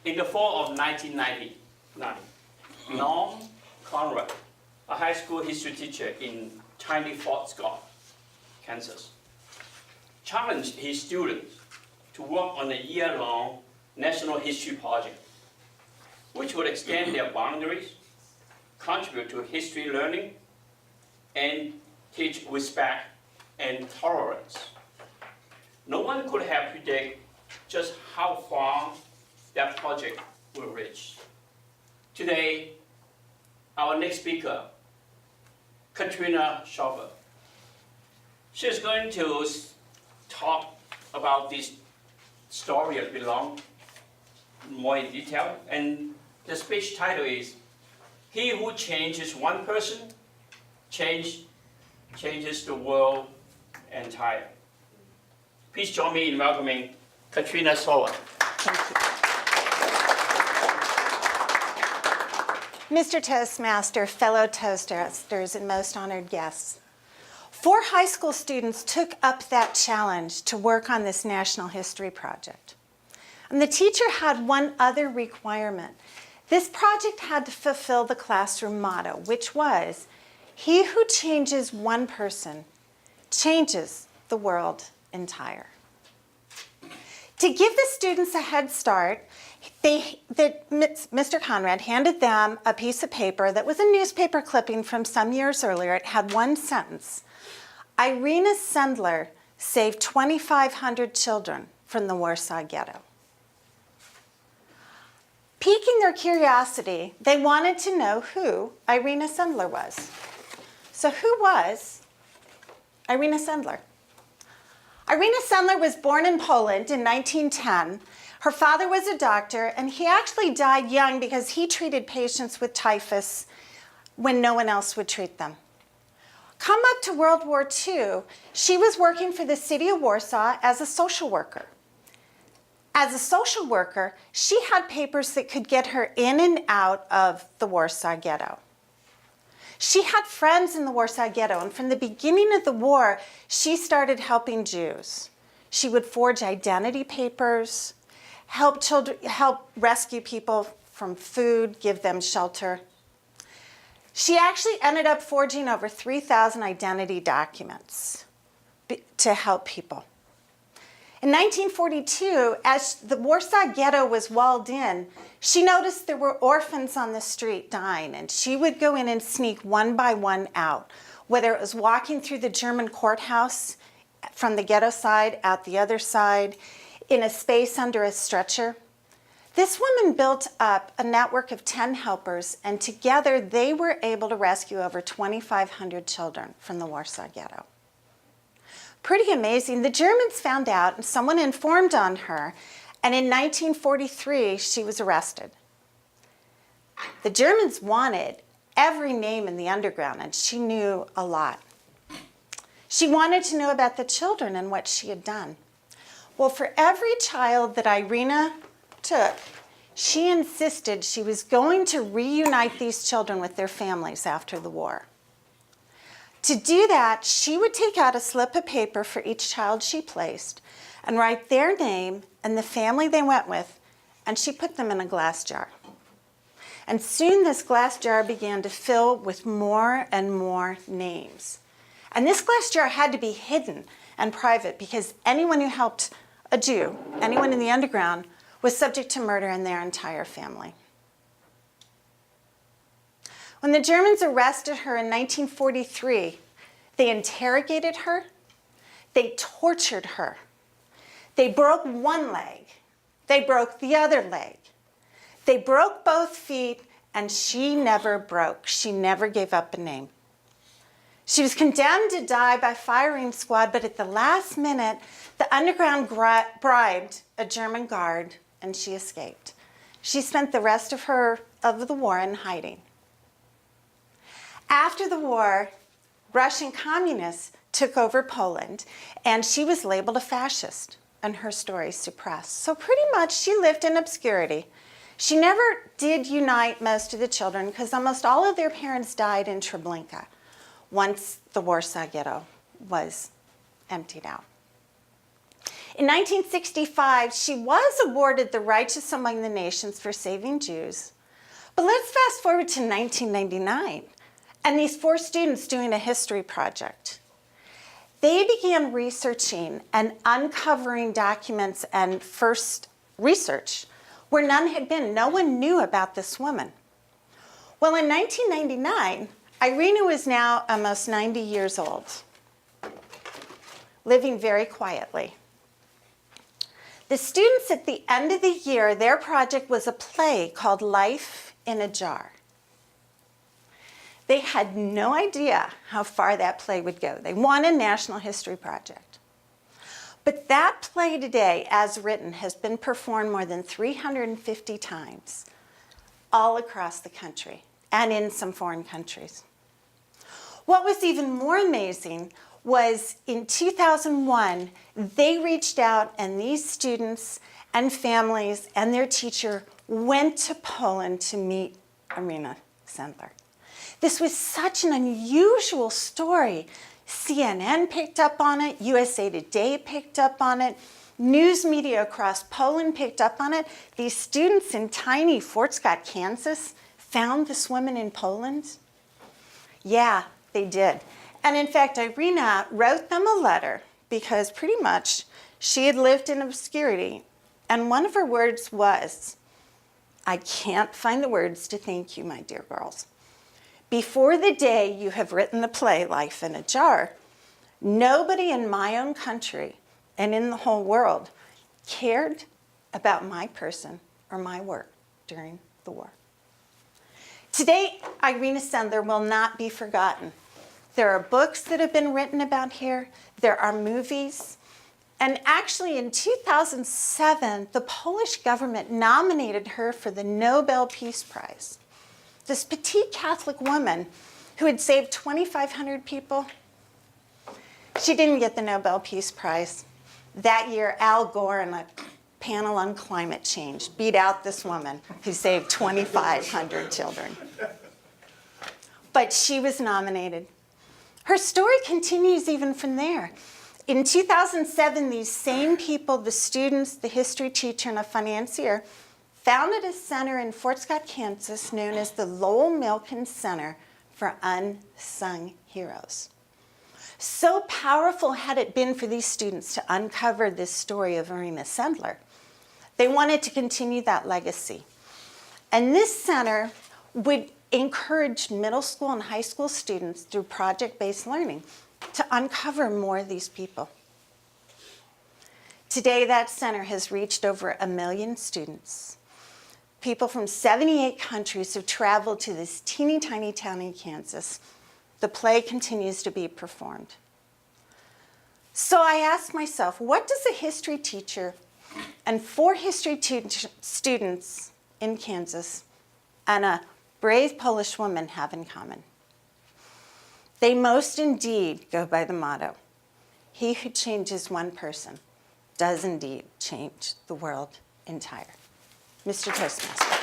In the fall of 1999, Norm Conrad, a high school history teacher in tiny Fort Scott, Kansas, challenged his students to work on a year-long national history project, which would extend their boundaries, contribute to history learning, and teach respect and tolerance. No one could have predicted just how far that project will reach. Today, our next speaker, Katrina Shawver. She's going to talk about this story a bit long, more in detail, and the speech title is, "He who changes one person changes the world entire." Please join me in welcoming Katrina Shawver. Thank you. Mr. Toastmaster, fellow Toastmasters, and most honored guests. 4 high school students took up that challenge to work on this National History Project. And the teacher had one other requirement. This project had to fulfill the classroom motto, which was, "He who changes one person changes the world entire." To give the students a head start, Mr. Conrad handed them a piece of paper that was a newspaper clipping from some years earlier. It had one sentence: "Irena Sendler saved 2,500 children from the Warsaw Ghetto." Piquing their curiosity, they wanted to know who Irena Sendler was. So who was Irena Sendler? Irena Sendler was born in Poland in 1910. Her father was a doctor, and he actually died young because he treated patients with typhus when no one else would treat them. Come up to World War II, she was working for the city of Warsaw as a social worker. As a social worker, she had papers that could get her in and out of the Warsaw Ghetto. She had friends in the Warsaw Ghetto, and from the beginning of the war, she started helping Jews. She would forge identity papers, help rescue people from food, give them shelter. She actually ended up forging over 3,000 identity documents to help people. In 1942, as the Warsaw Ghetto was walled in, she noticed there were orphans on the street dying, and she would go in and sneak one by one out, whether it was walking through the German courthouse from the ghetto side, out the other side, in a space under a stretcher. This woman built up a network of 10 helpers, and together they were able to rescue over 2,500 children from the Warsaw Ghetto. Pretty amazing. The Germans found out, and someone informed on her, and in 1943, she was arrested. The Germans wanted every name in the underground, and she knew a lot. She wanted to know about the children and what she had done. Well, for every child that Irena took, she insisted she was going to reunite these children with their families after the war. To do that, she would take out a slip of paper for each child she placed and write their name and the family they went with, and she put them in a glass jar. And soon this glass jar began to fill with more and more names. And this glass jar had to be hidden and private because anyone who helped a Jew, anyone in the underground, was subject to murder in their entire family. When the Germans arrested her in 1943, they interrogated her, they tortured her. They broke one leg, they broke the other leg. They broke both feet, and she never broke. She never gave up a name. She was condemned to die by firing squad, but at the last minute, the underground bribed a German guard, and she escaped. She spent the rest of the war in hiding. After the war, Russian communists took over Poland, and she was labeled a fascist, and her story suppressed. So pretty much she lived in obscurity. She never did unite most of the children because almost all of their parents died in Treblinka once the Warsaw Ghetto was emptied out. In 1965, she was awarded the Righteous Among the Nations for saving Jews. But let's fast forward to 1999, and these 4 students doing a history project. They began researching and uncovering documents and first research where none had been. No one knew about this woman. Well, in 1999, Irena was now almost 90 years old, living very quietly. The students at the end of the year, their project was a play called Life in a Jar. They had no idea how far that play would go. They won a National History Project. But that play today, as written, has been performed more than 350 times all across the country and in some foreign countries. What was even more amazing was in 2001, they reached out and these students and families and their teacher went to Poland to meet Irena Sendler. This was such an unusual story. CNN picked up on it, USA Today picked up on it, news media across Poland picked up on it. These students in tiny Fort Scott, Kansas, found this woman in Poland. Yeah, they did. And in fact, Irena wrote them a letter because pretty much she had lived in obscurity. And one of her words was, "I can't find the words to thank you, my dear girls. Before the day you have written the play, Life in a Jar, nobody in my own country and in the whole world cared about my person or my work during the war." Today, Irena Sendler will not be forgotten. There are books that have been written about her. There are movies. And actually, in 2007, the Polish government nominated her for the Nobel Peace Prize. This petite Catholic woman who had saved 2,500 people, she didn't get the Nobel Peace Prize. That year, Al Gore and a panel on climate change beat out this woman who saved 2,500 children. But she was nominated. Her story continues even from there. In 2007, these same people, the students, the history teacher, and a financier, founded a center in Fort Scott, Kansas, known as the Lowell Milken Center for Unsung Heroes. So powerful had it been for these students to uncover this story of Irena Sendler. They wanted to continue that legacy. And this center would encourage middle school and high school students through project-based learning to uncover more of these people. Today, that center has reached over 1 million students. People from 78 countries have traveled to this teeny tiny town in Kansas. The play continues to be performed. So I asked myself, what does a history teacher and 4 history students in Kansas and a brave Polish woman have in common? They most indeed go by the motto, "He who changes one person does indeed change the world entire." Mr. Toastmaster.